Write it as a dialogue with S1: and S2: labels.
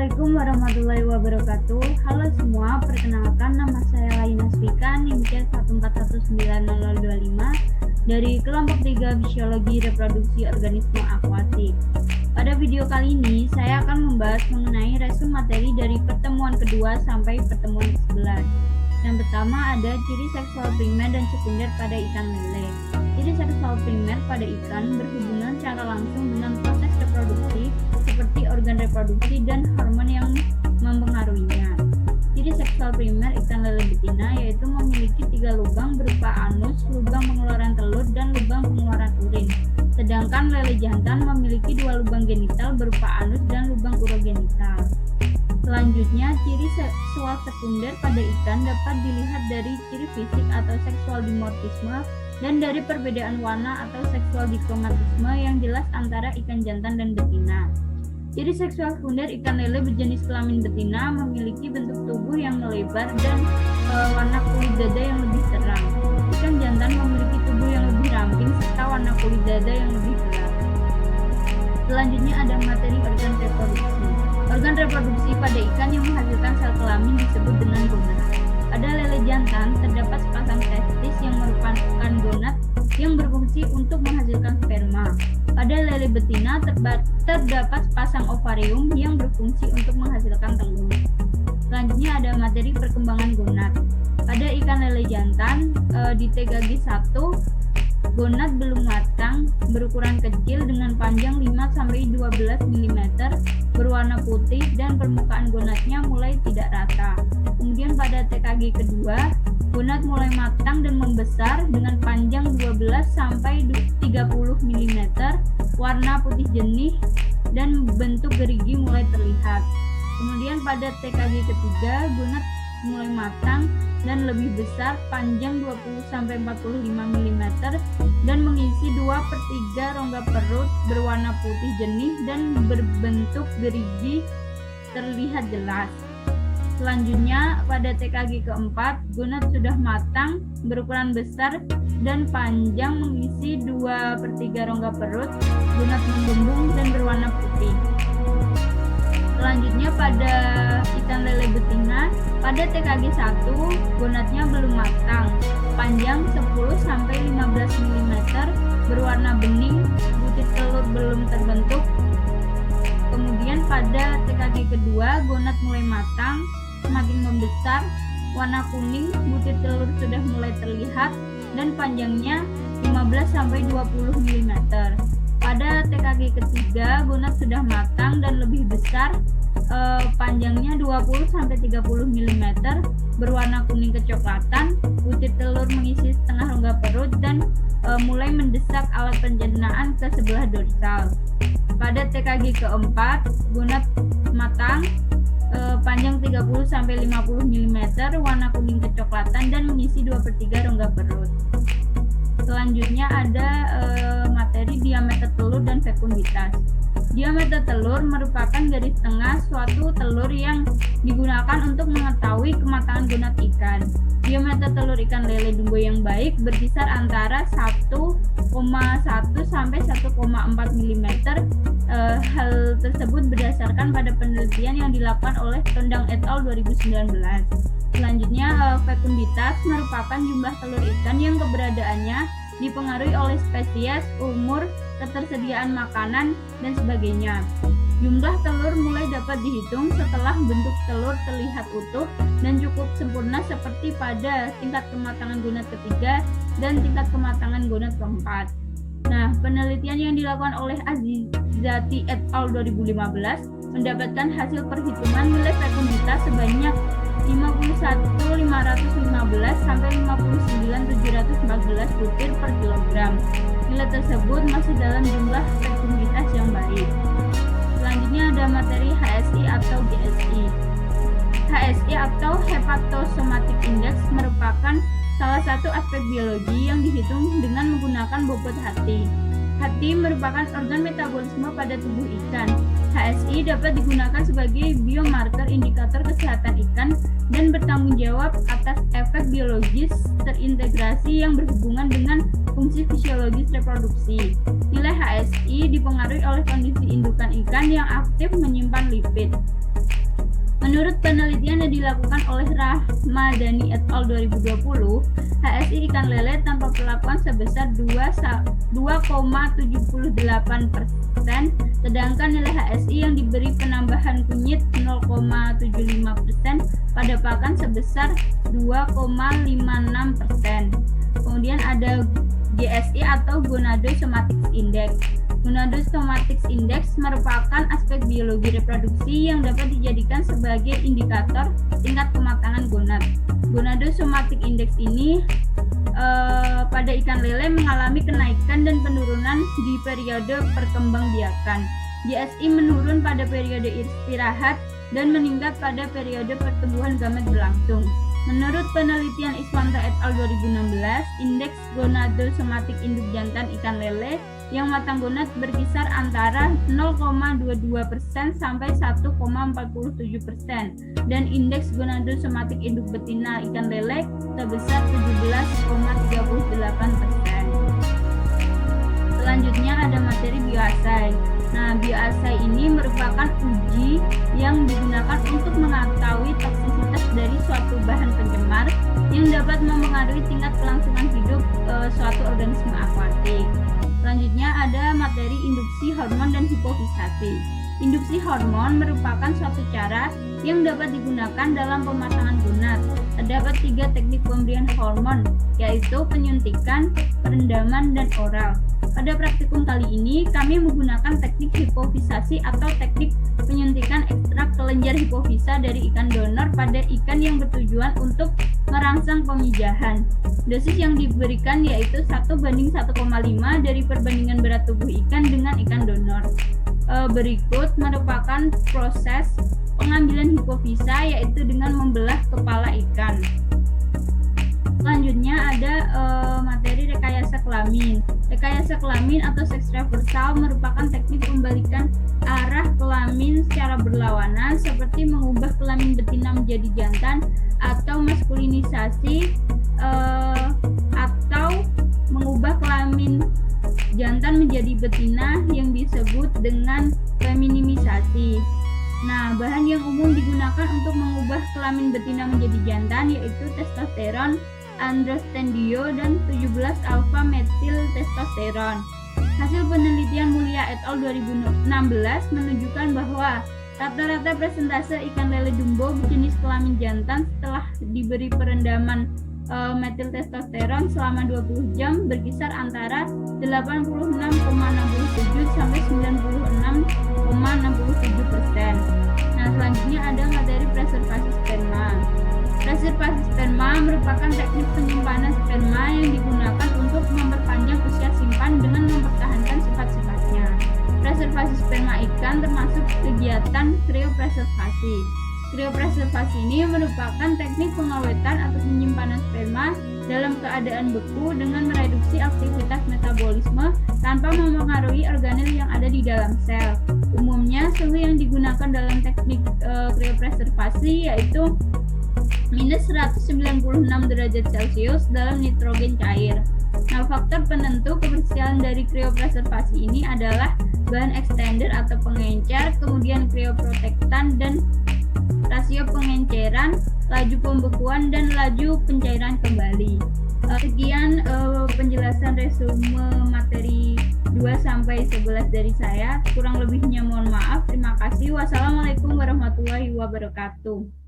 S1: Assalamualaikum warahmatullahi wabarakatuh. Halo semua, perkenalkan nama saya Laina Svika, NIM-C 1419025 dari kelompok 3 Fisiologi Reproduksi Organisme Akuatik. Pada video kali ini, saya akan membahas mengenai resum materi dari pertemuan kedua sampai pertemuan ke-11. Yang pertama ada ciri seksual primer dan sekunder pada ikan lele. Ciri seksual primer pada ikan berhubungan secara langsung dengan proses reproduksi seperti organ reproduksi dan hormon yang mempengaruhinya. Ciri seksual primer ikan lele betina yaitu memiliki 3 lubang berupa anus, lubang pengeluaran telur, dan lubang pengeluaran urin. Sedangkan lele jantan memiliki 2 lubang genital berupa anus dan lubang urogenital. Selanjutnya, ciri seksual sekunder pada ikan dapat dilihat dari ciri fisik atau seksual dimorfisme dan dari perbedaan warna atau seksual dikromatisme yang jelas antara ikan jantan dan betina. Ciri seksual sekunder ikan lele berjenis kelamin betina memiliki bentuk tubuh yang melebar dan warna kulit dada yang lebih terang. Ikan jantan memiliki tubuh yang lebih ramping serta warna kulit dada yang lebih gelap. Selanjutnya ada materi organ reproduksi. Organ reproduksi pada ikan yang menghasilkan sel kelamin disebut dengan gonad. Pada lele jantan terdapat sepasang testis yang merupakan gonad yang berfungsi untuk menghasilkan sperma. Pada lele betina terdapat sepasang ovarium yang berfungsi untuk menghasilkan telur. Selanjutnya ada materi perkembangan gonad. Pada ikan lele jantan di TKG1, gonad belum matang, berukuran kecil dengan panjang 5-12 mm, berwarna putih dan permukaan gonadnya mulai tidak rata. Kemudian pada TKG kedua, gonad mulai matang dan membesar dengan panjang 12-30 mm, warna putih jernih dan bentuk gerigi mulai terlihat. Kemudian pada TKG ketiga, gonad mulai matang dan lebih besar, panjang 20-45 mm dan mengisi 2/3 rongga perut, berwarna putih jernih dan berbentuk gerigi terlihat jelas. Selanjutnya pada TKG keempat, gonad sudah matang, berukuran besar dan panjang, mengisi 2/3 rongga perut, gonad mengembung dan berwarna putih. Selanjutnya pada ikan lele betina, pada TKG 1 gonadnya belum matang, panjang 10-15 mm, berwarna bening, butir telur belum terbentuk. Kemudian pada TKG kedua, gonad mulai matang, semakin membesar, warna kuning, butir telur sudah mulai terlihat dan panjangnya 15-20 mm. Pada TKG ketiga, gonad sudah matang dan lebih besar, panjangnya 20-30 mm, berwarna kuning kecoklatan, butir telur mengisi setengah rongga perut dan mulai mendesak alat pencernaan ke sebelah dorsal. Pada TKG keempat, gonad matang, panjang 30-50 mm, warna kuning kecoklatan dan mengisi 2/3 rongga perut. Selanjutnya ada materi diameter telur dan fekunditas. Diameter telur merupakan garis tengah suatu telur yang digunakan untuk mengetahui kematangan gonad ikan. Diameter telur ikan lele dumbo yang baik berkisar antara 1,1 sampai 1,4 mm. Hal tersebut berdasarkan pada penelitian yang dilakukan oleh Tondang et al. 2019. Selanjutnya, fekunditas merupakan jumlah telur ikan yang keberadaannya dipengaruhi oleh spesies, umur, ketersediaan makanan, dan sebagainya. Jumlah telur mulai dapat dihitung setelah bentuk telur terlihat utuh dan cukup sempurna seperti pada tingkat kematangan gonad ketiga dan tingkat kematangan gonad keempat. Nah, penelitian yang dilakukan oleh Azizati et al. 2015 mendapatkan hasil perhitungan nilai fekunditas sebanyak 51.515 sampai 59.714 butir per kilogram. Nilai tersebut masih dalam jumlah fekunditas yang baik. Selanjutnya ada materi HSI atau GSI. HSI atau Hepatosomatic Index merupakan salah satu aspek biologi yang dihitung dengan menggunakan bobot hati. Hati merupakan organ metabolisme pada tubuh ikan. HSI dapat digunakan sebagai biomarker indikator kesehatan ikan dan bertanggung jawab atas efek biologis terintegrasi yang berhubungan dengan fungsi fisiologis reproduksi. Nilai HSI dipengaruhi oleh kondisi indukan ikan yang aktif menyimpan lipid. Menurut penelitian yang dilakukan oleh Rahmadani et al. 2020, HSI ikan lele tanpa perlakuan sebesar 2,78%, sedangkan nilai HSI yang diberi penambahan kunyit 0,75% pada pakan sebesar 2,56%. Kemudian ada GSI atau Gonadosomatics Index. Gonadosomatics Index merupakan aspek biologi reproduksi yang dapat dijadikan sebagai indikator tingkat kematangan gonad. Gonadosomatics Index ini pada ikan lele mengalami kenaikan dan penurunan di periode perkembangbiakan. GSI menurun pada periode istirahat dan meningkat pada periode pertumbuhan gamet berlangsung. Menurut penelitian Iswanta et al. 2016, indeks gonadosomatik induk jantan ikan lele yang matang gonad berkisar antara 0,22% sampai 1,47% dan indeks gonadosomatik induk betina ikan lele sebesar 17,38%. Selanjutnya ada materi bioassay. Nah, bioassay ini merupakan uji yang digunakan untuk mengetahui toksisitas dari suatu bahan pencemar yang dapat mempengaruhi tingkat kelangsungan hidup suatu organisme akuatik. Selanjutnya ada materi induksi hormon dan hipofisasi. Induksi hormon merupakan suatu cara yang dapat digunakan dalam pematangan gonad. Terdapat 3 teknik pemberian hormon, yaitu penyuntikan, perendaman, dan oral. Pada praktikum kali ini, kami menggunakan teknik hipofisasi atau teknik penyuntikan ekstrak kelenjar hipofisa dari ikan donor pada ikan yang bertujuan untuk merangsang pemijahan. Dosis yang diberikan yaitu 1:1,5 dari perbandingan berat tubuh ikan dengan ikan donor. Berikut merupakan proses pengambilan hipofisa, yaitu dengan membelah kepala ikan. Selanjutnya ada materi rekayasa kelamin. Rekayasa kelamin atau seks reversal merupakan teknik pembalikan arah kelamin secara berlawanan, seperti mengubah kelamin betina menjadi jantan, atau maskulinisasi, atau mengubah kelamin jantan menjadi betina yang disebut dengan feminimisasi. Nah, bahan yang umum digunakan untuk mengubah kelamin betina menjadi jantan yaitu testosteron, androstendio, dan 17-alfa metil testosteron. Hasil penelitian Mulia et al. 2016 menunjukkan bahwa rata-rata persentase ikan lele jumbo jenis kelamin jantan setelah diberi perendaman metil testosteron selama 20 jam berkisar antara 86,67 sampai 96,67%. Nah, selanjutnya ada materi preservasi sperma. Preservasi sperma merupakan teknik penyimpanan sperma yang digunakan untuk memperpanjang usia simpan dengan mempertahankan sifat-sifatnya. Preservasi sperma ikan termasuk kegiatan kriopreservasi. Kriopreservasi ini merupakan teknik pengawetan atau penyimpanan sperma dalam keadaan beku dengan mereduksi aktivitas metabolisme tanpa mempengaruhi organel yang ada di dalam sel. Umumnya suhu yang digunakan dalam teknik kriopreservasi yaitu minus 196 derajat Celcius dalam nitrogen cair. Nah, faktor penentu kebersihan dari kriopreservasi ini adalah bahan extender atau pengencer, kemudian krioprotektan dan rasio pengenceran, laju pembekuan, dan laju pencairan kembali. Sekian penjelasan resume materi 2-11 dari saya. Kurang lebihnya mohon maaf. Terima kasih. Wassalamualaikum warahmatullahi wabarakatuh.